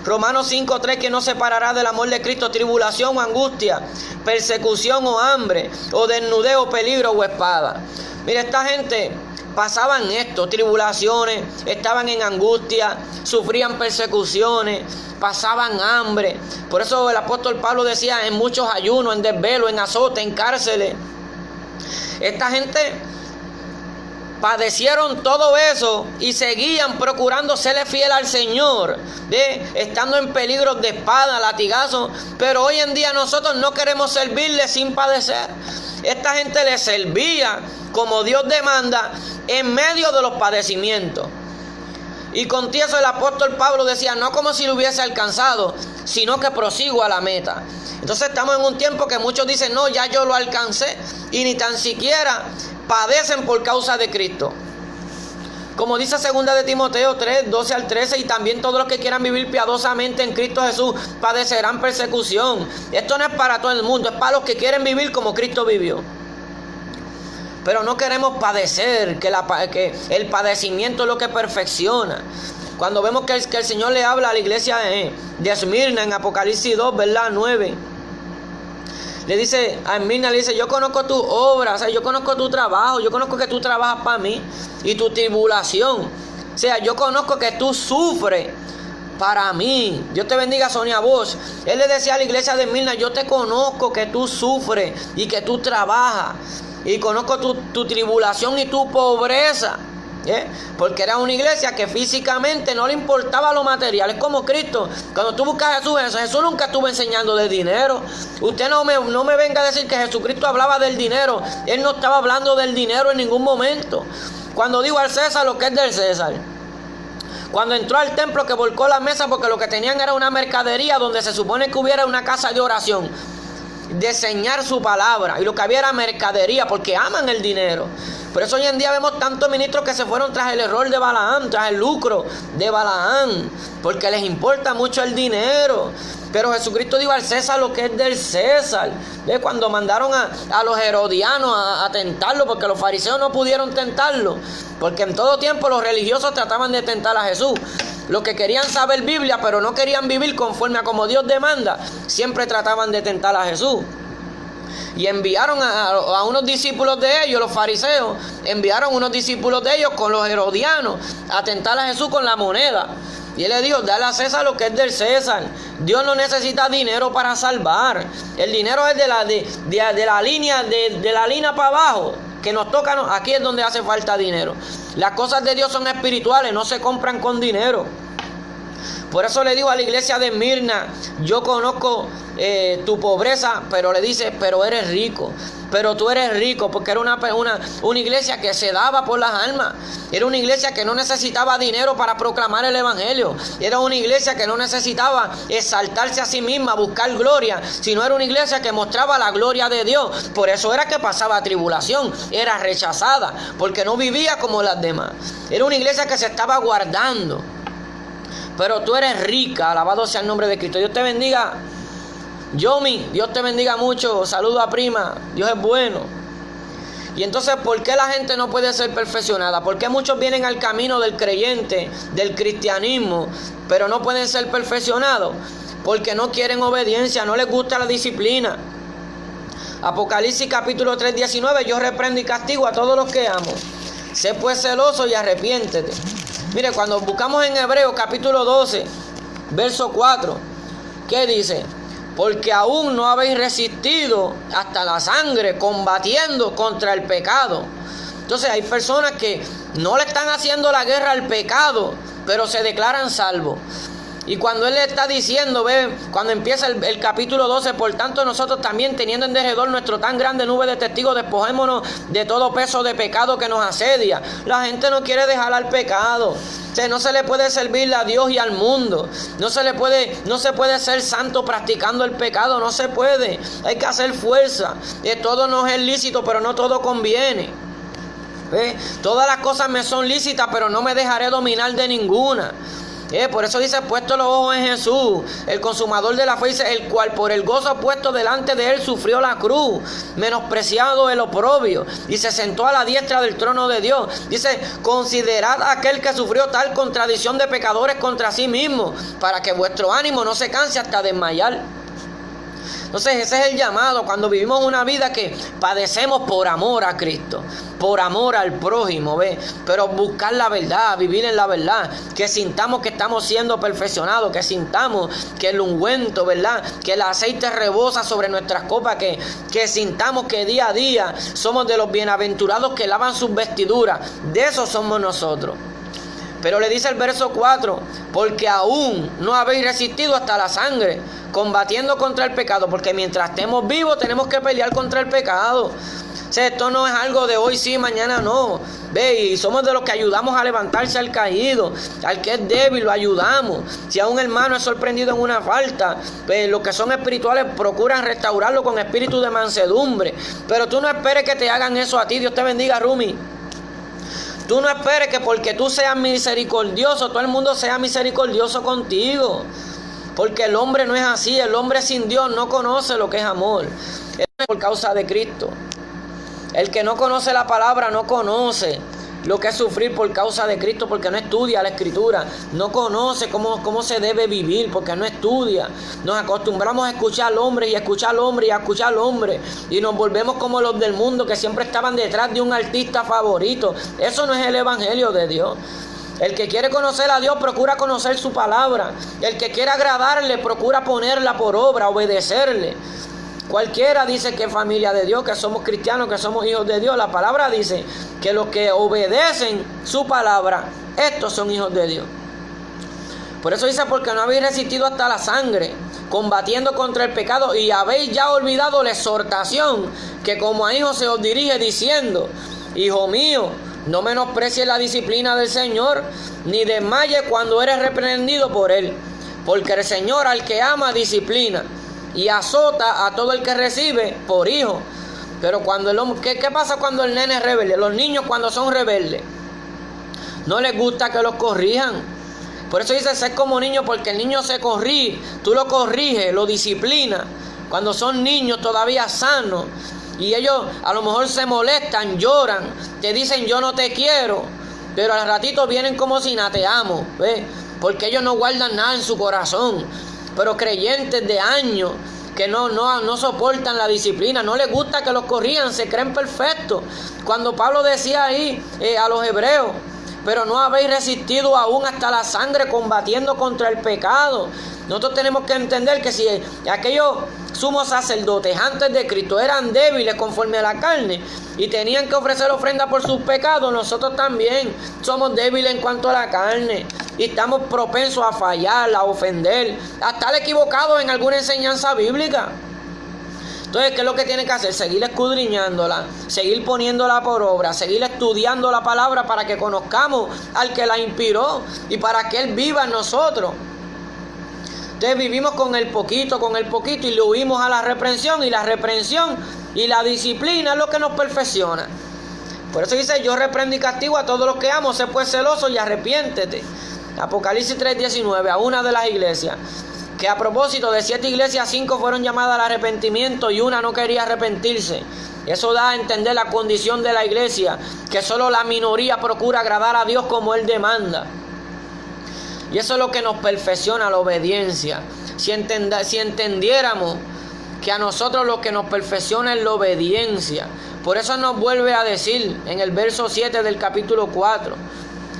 Romanos 5:3, que no separará del amor de Cristo tribulación o angustia, persecución o hambre, o desnudez o peligro o espada. Mira, esta gente pasaban esto, tribulaciones, estaban en angustia, sufrían persecuciones, pasaban hambre. Por eso el apóstol Pablo decía en muchos ayunos, en desvelo, en azote, en cárceles. Esta gente padecieron todo eso y seguían procurando serle fiel al Señor, estando en peligro de espada, latigazo. Pero hoy en día nosotros no queremos servirle sin padecer. Esta gente le servía como Dios demanda en medio de los padecimientos. Y con eso el apóstol Pablo decía, no como si lo hubiese alcanzado, sino que prosigo a la meta. Entonces estamos en un tiempo que muchos dicen, no, ya yo lo alcancé, y ni tan siquiera padecen por causa de Cristo. Como dice 2 de Timoteo 3:12-13, y también todos los que quieran vivir piadosamente en Cristo Jesús padecerán persecución. Esto no es para todo el mundo, es para los que quieren vivir como Cristo vivió. Pero no queremos padecer, que el padecimiento es lo que perfecciona. Cuando vemos que el Señor le habla a la iglesia de Esmirna en Apocalipsis 2, ¿verdad? 9. Le dice a Esmirna, le dice, yo conozco tus obras, yo conozco tu trabajo, yo conozco que tú trabajas para mí y tu tribulación. O sea, yo conozco que tú sufres para mí. Dios te bendiga, Sonia Bosch. Él le decía a la iglesia de Mirna, yo te conozco que tú sufres y que tú trabajas. Y conozco tu tribulación y tu pobreza. Porque era una iglesia que físicamente no le importaba lo material. Es como Cristo. Cuando tú buscas a Jesús nunca estuvo enseñando de dinero. Usted no me venga a decir que Jesucristo hablaba del dinero. Él no estaba hablando del dinero en ningún momento. Cuando digo al César lo que es del César. Cuando entró al templo que volcó la mesa porque lo que tenían era una mercadería donde se supone que hubiera una casa de oración, de enseñar su palabra, y lo que había era mercadería porque aman el dinero. Por eso hoy en día vemos tantos ministros que se fueron tras el error de Balaam, tras el lucro de Balaam, porque les importa mucho el dinero. Pero Jesucristo dijo al César lo que es del César. Cuando mandaron a los herodianos a tentarlo, porque los fariseos no pudieron tentarlo, porque en todo tiempo los religiosos trataban de tentar a Jesús. Los que querían saber Biblia pero no querían vivir conforme a como Dios demanda, siempre trataban de tentar a Jesús. Y enviaron a unos discípulos de ellos, los fariseos, enviaron unos discípulos de ellos con los herodianos a tentar a Jesús con la moneda. Y él le dijo, dale a César lo que es del César. Dios no necesita dinero para salvar. El dinero es de la línea para abajo, que nos toca. Aquí es donde hace falta dinero. Las cosas de Dios son espirituales, no se compran con dinero. Por eso le digo a la iglesia de Mirna, yo conozco tu pobreza, pero le dice, pero eres rico. Pero tú eres rico, porque era una iglesia que se daba por las almas. Era una iglesia que no necesitaba dinero para proclamar el evangelio. Era una iglesia que no necesitaba exaltarse a sí misma, buscar gloria, sino era una iglesia que mostraba la gloria de Dios. Por eso era que pasaba tribulación, era rechazada, porque no vivía como las demás. Era una iglesia que se estaba guardando. Pero tú eres rica, alabado sea el nombre de Cristo. Dios te bendiga, Yomi, Dios te bendiga mucho. Saludo a prima, Dios es bueno. Y entonces, ¿por qué la gente no puede ser perfeccionada? ¿Por qué muchos vienen al camino del creyente, del cristianismo, pero no pueden ser perfeccionados? Porque no quieren obediencia, no les gusta la disciplina. Apocalipsis capítulo 3, 19, yo reprendo y castigo a todos los que amo. Sé pues celoso y arrepiéntete. Mire, cuando buscamos en Hebreos capítulo 12, verso 4, ¿qué dice? Porque aún no habéis resistido hasta la sangre, combatiendo contra el pecado. Entonces hay personas que no le están haciendo la guerra al pecado, pero se declaran salvos. Y cuando él le está diciendo, cuando empieza el capítulo 12, por tanto nosotros también, teniendo en derredor nuestro tan grande nube de testigos, despojémonos de todo peso de pecado que nos asedia. La gente no quiere dejar al pecado. O sea, no se le puede servir a Dios y al mundo. No se puede ser santo practicando el pecado. No se puede. Hay que hacer fuerza. Todo no es lícito, pero no todo conviene. Todas las cosas me son lícitas, pero no me dejaré dominar de ninguna. Por eso dice, puesto los ojos en Jesús, el consumador de la fe, dice, el cual por el gozo puesto delante de él sufrió la cruz, menospreciado el oprobio, y se sentó a la diestra del trono de Dios. Dice, considerad a aquel que sufrió tal contradicción de pecadores contra sí mismo, para que vuestro ánimo no se canse hasta desmayar. Entonces ese es el llamado cuando vivimos una vida que padecemos por amor a Cristo, por amor al prójimo, pero buscar la verdad, vivir en la verdad, que sintamos que estamos siendo perfeccionados, que sintamos que el ungüento, ¿verdad?, que el aceite rebosa sobre nuestras copas, que sintamos que día a día somos de los bienaventurados que lavan sus vestiduras. De eso somos nosotros. Pero le dice el verso 4, porque aún no habéis resistido hasta la sangre, combatiendo contra el pecado, porque mientras estemos vivos tenemos que pelear contra el pecado. O sea, esto no es algo de hoy sí, mañana no. Y somos de los que ayudamos a levantarse al caído, al que es débil lo ayudamos. Si a un hermano es sorprendido en una falta, los que son espirituales procuran restaurarlo con espíritu de mansedumbre. Pero tú no esperes que te hagan eso a ti. Dios te bendiga, Rumi. Tú no esperes que porque tú seas misericordioso, todo el mundo sea misericordioso contigo. Porque el hombre no es así. El hombre sin Dios no conoce lo que es amor. Es por causa de Cristo. El que no conoce la palabra no conoce lo que es sufrir por causa de Cristo, porque no estudia la Escritura. No conoce cómo se debe vivir, porque no estudia. Nos acostumbramos a escuchar al hombre y a escuchar al hombre y a escuchar al hombre. Y nos volvemos como los del mundo que siempre estaban detrás de un artista favorito. Eso no es el evangelio de Dios. El que quiere conocer a Dios procura conocer su palabra. El que quiere agradarle procura ponerla por obra, obedecerle. Cualquiera dice que es familia de Dios, que somos cristianos, que somos hijos de Dios. La palabra dice que los que obedecen su palabra, estos son hijos de Dios. Por eso dice, porque no habéis resistido hasta la sangre, combatiendo contra el pecado, y habéis ya olvidado la exhortación que como a hijos se os dirige, diciendo: Hijo mío, no menosprecies la disciplina del Señor, ni desmayes cuando eres reprendido por Él. Porque el Señor al que ama disciplina, y azota a todo el que recibe por hijo. Pero cuando el hombre, ¿qué pasa cuando el nene es rebelde? Los niños cuando son rebeldes, no les gusta que los corrijan. Por eso dice ser como niño, porque el niño se corrige, tú lo corriges, lo disciplinas. Cuando son niños todavía sanos, y ellos a lo mejor se molestan, lloran, te dicen yo no te quiero, pero al ratito vienen como si nada, te amo, ¿ves? Porque ellos no guardan nada en su corazón. Pero creyentes de años que no soportan la disciplina, no les gusta que los corrijan, se creen perfectos. Cuando Pablo decía ahí a los hebreos: pero no habéis resistido aún hasta la sangre, combatiendo contra el pecado. Nosotros tenemos que entender que si aquellos sumos sacerdotes antes de Cristo eran débiles conforme a la carne y tenían que ofrecer ofrenda por sus pecados, nosotros también somos débiles en cuanto a la carne y estamos propensos a fallar, a ofender, a estar equivocados en alguna enseñanza bíblica. Entonces, ¿qué es lo que tiene que hacer? Seguir escudriñándola, seguir poniéndola por obra, seguir estudiando la palabra para que conozcamos al que la inspiró y para que Él viva en nosotros. Entonces vivimos con el poquito y le huimos a la reprensión, y la reprensión y la disciplina es lo que nos perfecciona. Por eso dice: yo reprendo y castigo a todos los que amo, sé pues celoso y arrepiéntete. Apocalipsis 3:19, a una de las iglesias. Que a propósito de 7 iglesias, 5 fueron llamadas al arrepentimiento y una no quería arrepentirse. Eso da a entender la condición de la iglesia, que solo la minoría procura agradar a Dios como Él demanda. Y eso es lo que nos perfecciona, la obediencia. Si entendiéramos que a nosotros lo que nos perfecciona es la obediencia. Por eso nos vuelve a decir en el verso 7 del capítulo 4: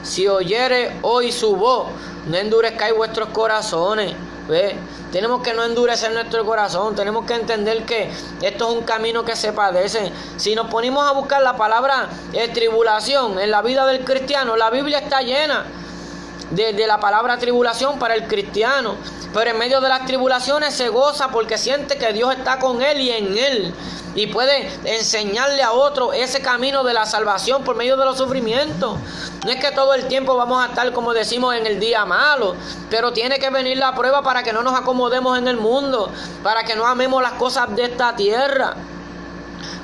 si oyere hoy su voz, no endurezcáis vuestros corazones. ¿Ve? Tenemos que no endurecer nuestro corazón. Tenemos que entender que esto es un camino que se padece. Si nos ponemos a buscar la palabra tribulación en la vida del cristiano, la Biblia está llena de la palabra tribulación para el cristiano. Pero en medio de las tribulaciones se goza porque siente que Dios está con él y en él, y puede enseñarle a otro ese camino de la salvación por medio de los sufrimientos. No es que todo el tiempo vamos a estar, como decimos, en el día malo, pero tiene que venir la prueba para que no nos acomodemos en el mundo, para que no amemos las cosas de esta tierra,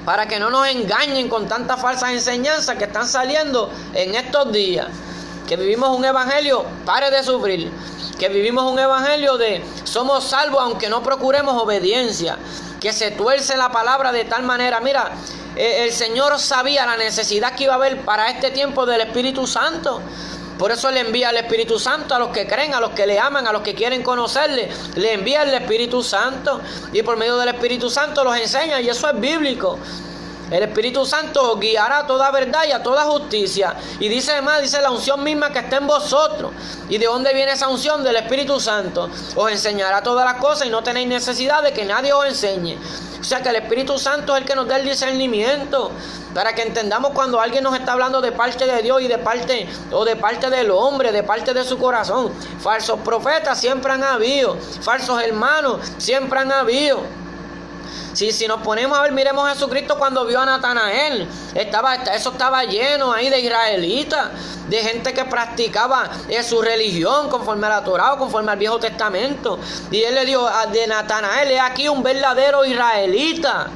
para que no nos engañen con tantas falsas enseñanzas que están saliendo en estos días. Que vivimos un evangelio, pare de sufrir. Que vivimos un evangelio de somos salvos aunque no procuremos obediencia. Que se tuerce la palabra de tal manera. Mira, el Señor sabía la necesidad que iba a haber para este tiempo del Espíritu Santo. Por eso le envía el Espíritu Santo a los que creen, a los que le aman, a los que quieren conocerle. Le envía el Espíritu Santo y por medio del Espíritu Santo los enseña, y eso es bíblico. El Espíritu Santo os guiará a toda verdad y a toda justicia. Y dice además, dice la unción misma que está en vosotros. ¿Y de dónde viene esa unción? Del Espíritu Santo. Os enseñará todas las cosas y no tenéis necesidad de que nadie os enseñe. O sea que el Espíritu Santo es el que nos da el discernimiento, para que entendamos cuando alguien nos está hablando de parte de Dios y de parte del hombre, de parte de su corazón. Falsos profetas siempre han habido, falsos hermanos siempre han habido. Si nos ponemos a ver, miremos a Jesucristo cuando vio a Natanael. Eso estaba lleno ahí de israelitas, de gente que practicaba su religión conforme a la Torá o conforme al Viejo Testamento. Y él le dijo de Natanael: he aquí un verdadero israelita.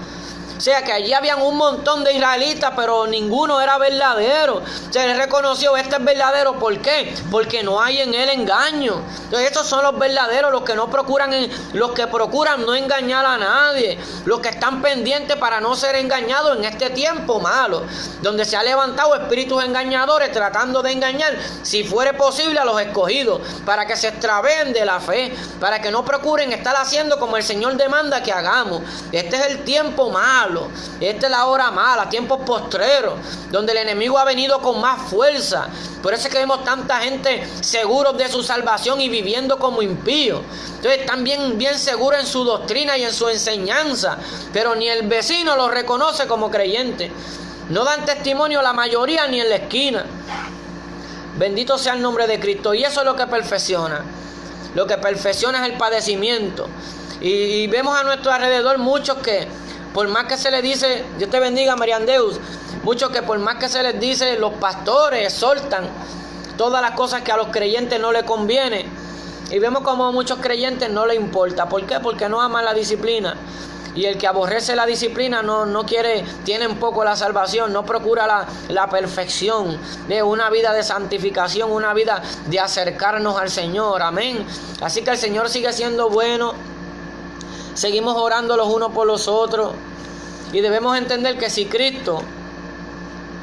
O sea que allí habían un montón de israelitas, pero ninguno era verdadero. O sea, él reconoció: este es verdadero. ¿Por qué? Porque no hay en él engaño. Entonces, estos son los verdaderos, los que procuran no engañar a nadie, los que están pendientes para no ser engañados en este tiempo malo, donde se han levantado espíritus engañadores tratando de engañar, si fuere posible, a los escogidos, para que se extraveen de la fe, para que no procuren estar haciendo como el Señor demanda que hagamos. Este es el tiempo malo. malo. Esta es la hora mala, tiempos postreros, donde el enemigo ha venido con más fuerza. Por eso es que vemos tanta gente seguros de su salvación y viviendo como impíos. Entonces están bien seguros en su doctrina y en su enseñanza, pero ni el vecino los reconoce como creyentes. No dan testimonio la mayoría ni en la esquina. Bendito sea el nombre de Cristo. Y eso es lo que perfecciona. Lo que perfecciona es el padecimiento. Y vemos a nuestro alrededor muchos que, por más que se les dice, Dios te bendiga, Mariandeus, muchos que por más que se les dice, los pastores exhortan todas las cosas que a los creyentes no les conviene. Y vemos como a muchos creyentes no les importa. ¿Por qué? Porque no aman la disciplina. Y el que aborrece la disciplina no quiere, tiene un poco la salvación, no procura la perfección, de una vida de santificación, una vida de acercarnos al Señor. Amén. Así que el Señor sigue siendo bueno. Seguimos orando los unos por los otros. Y debemos entender que si Cristo,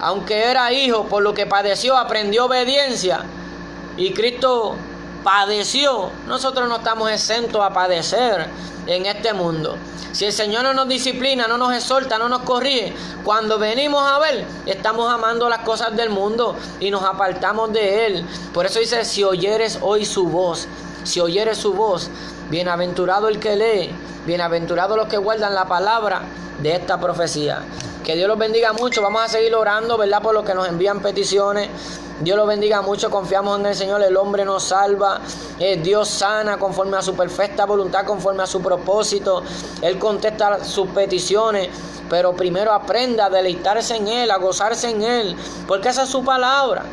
aunque era hijo, por lo que padeció, aprendió obediencia, y Cristo padeció, nosotros no estamos exentos a padecer en este mundo. Si el Señor no nos disciplina, no nos exhorta, no nos corrige, cuando venimos a ver, estamos amando las cosas del mundo y nos apartamos de Él. Por eso dice, si oyeres hoy su voz, si oyeres su voz, bienaventurado el que lee, bienaventurados los que guardan la palabra de esta profecía. Que Dios los bendiga mucho. Vamos a seguir orando, ¿verdad? Por los que nos envían peticiones. Dios los bendiga mucho. Confiamos en el Señor. El hombre nos salva. Dios sana conforme a su perfecta voluntad, conforme a su propósito. Él contesta sus peticiones. Pero primero aprenda a deleitarse en Él, a gozarse en Él. Porque esa es su palabra.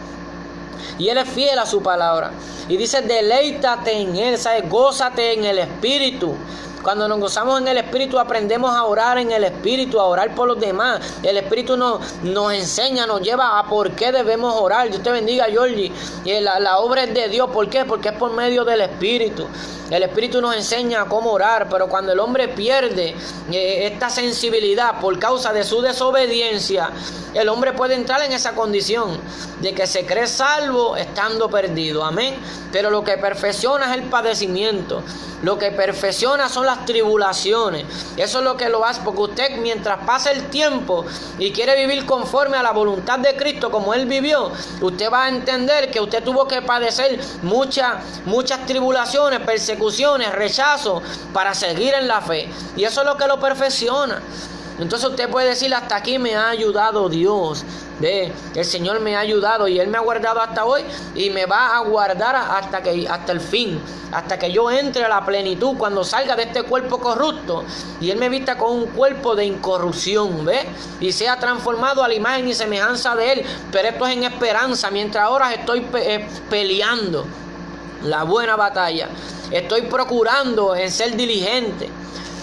Y Él es fiel a su palabra. Y dice, deleítate en Él, ¿sabes? Gózate en el Espíritu. Cuando nos gozamos en el Espíritu, aprendemos a orar en el Espíritu, a orar por los demás. El Espíritu nos enseña, nos lleva a por qué debemos orar. Dios te bendiga, Georgie. La obra es de Dios. ¿Por qué? Porque es por medio del Espíritu. El Espíritu nos enseña cómo orar, pero cuando el hombre pierde esta sensibilidad por causa de su desobediencia, el hombre puede entrar en esa condición de que se cree salvo estando perdido. Amén. Pero lo que perfecciona es el padecimiento. Lo que perfecciona son las tribulaciones. Eso es lo que lo hace, porque usted, mientras pasa el tiempo y quiere vivir conforme a la voluntad de Cristo como Él vivió, usted va a entender que usted tuvo que padecer muchas tribulaciones, persecuciones, rechazos para seguir en la fe. Y eso es lo que lo perfecciona. Entonces usted puede decir, hasta aquí me ha ayudado Dios. Ve, el Señor me ha ayudado y Él me ha guardado hasta hoy y me va a guardar hasta el fin, hasta que yo entre a la plenitud, cuando salga de este cuerpo corrupto y Él me vista con un cuerpo de incorrupción, ¿ve? Y sea transformado a la imagen y semejanza de Él. Pero esto es en esperanza, mientras ahora estoy peleando la buena batalla, estoy procurando en ser diligente.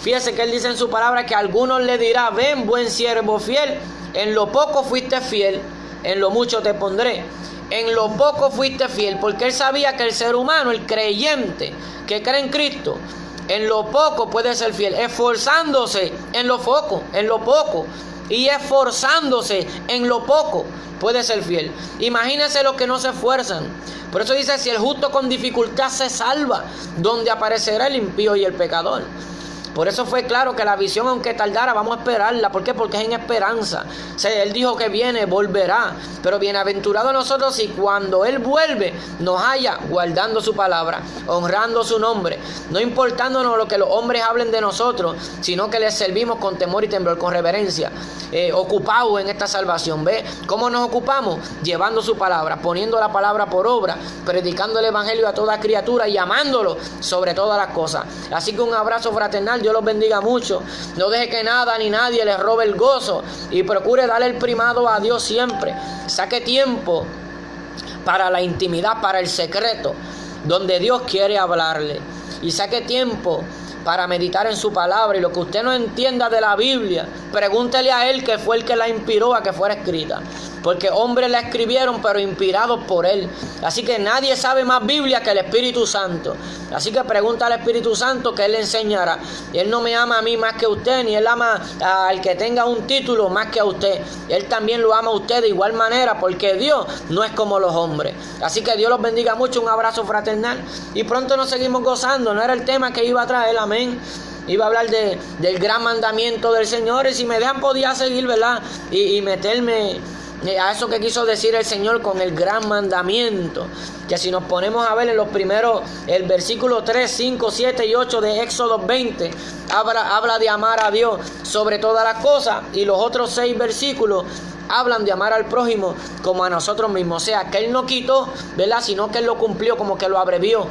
Fíjese que Él dice en su palabra que a algunos le dirá, ven, buen siervo fiel, en lo poco fuiste fiel, en lo mucho te pondré. En lo poco fuiste fiel, porque Él sabía que el ser humano, el creyente que cree en Cristo, en lo poco puede ser fiel, esforzándose en lo poco, y esforzándose en lo poco puede ser fiel. Imagínense los que no se esfuerzan. Por eso dice, si el justo con dificultad se salva, ¿dónde aparecerá el impío y el pecador? Por eso fue claro que la visión, aunque tardara, vamos a esperarla. ¿Por qué? Porque es en esperanza. O sea, Él dijo que viene, volverá. Pero bienaventurados nosotros si cuando Él vuelve nos haya guardando su palabra, honrando su nombre, no importándonos lo que los hombres hablen de nosotros, sino que les servimos con temor y temblor, con reverencia, ocupados en esta salvación. ¿Ve? ¿Cómo nos ocupamos? Llevando su palabra, poniendo la palabra por obra, predicando el evangelio a toda criatura y amándolo sobre todas las cosas. Así que un abrazo fraternal. Dios los bendiga mucho. No deje que nada ni nadie les robe el gozo y procure darle el primado a Dios siempre. Saque tiempo para la intimidad, para el secreto, donde Dios quiere hablarle. Y saque tiempo para meditar en su palabra. Y lo que usted no entienda de la Biblia, pregúntele a Él, que fue el que la inspiró a que fuera escrita. Porque hombres la escribieron, pero inspirados por Él. Así que nadie sabe más Biblia que el Espíritu Santo. Así que pregunta al Espíritu Santo, que Él le enseñará. Él no me ama a mí más que a usted, ni Él ama al que tenga un título más que a usted. Él también lo ama a usted de igual manera, porque Dios no es como los hombres. Así que Dios los bendiga mucho. Un abrazo fraternal. Y pronto nos seguimos gozando. No era el tema que iba a traer. Amén. iba a hablar del gran mandamiento del Señor. Y si me dejan podía seguir, ¿verdad? Y meterme a eso que quiso decir el Señor con el gran mandamiento. Que si nos ponemos a ver en los primeros, el versículo 3, 5, 7 y 8 de Éxodo 20, habla de amar a Dios sobre todas las cosas. Y los otros 6 versículos hablan de amar al prójimo como a nosotros mismos. O sea, que Él no quitó, ¿verdad? Sino que Él lo cumplió, como que lo abrevió.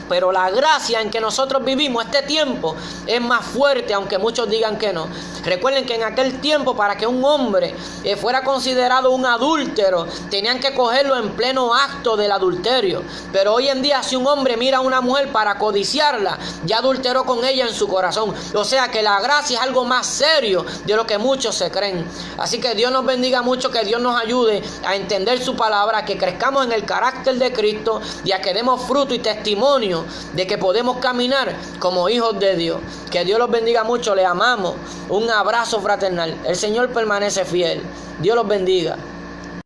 Pero la gracia en que nosotros vivimos este tiempo es más fuerte, aunque muchos digan que no. Recuerden que en aquel tiempo, para que un hombre fuera considerado un adúltero, tenían que cogerlo en pleno acto del adulterio. Pero hoy en día, si un hombre mira a una mujer para codiciarla, ya adulteró con ella en su corazón. O sea que la gracia es algo más serio de lo que muchos se creen. Así que Dios nos bendiga mucho, que Dios nos ayude a entender su palabra, que crezcamos en el carácter de Cristo y a que demos fruto y testimonio de que podemos caminar como hijos de Dios. Que Dios los bendiga mucho, les amamos. Un abrazo fraternal. El Señor permanece fiel. Dios los bendiga.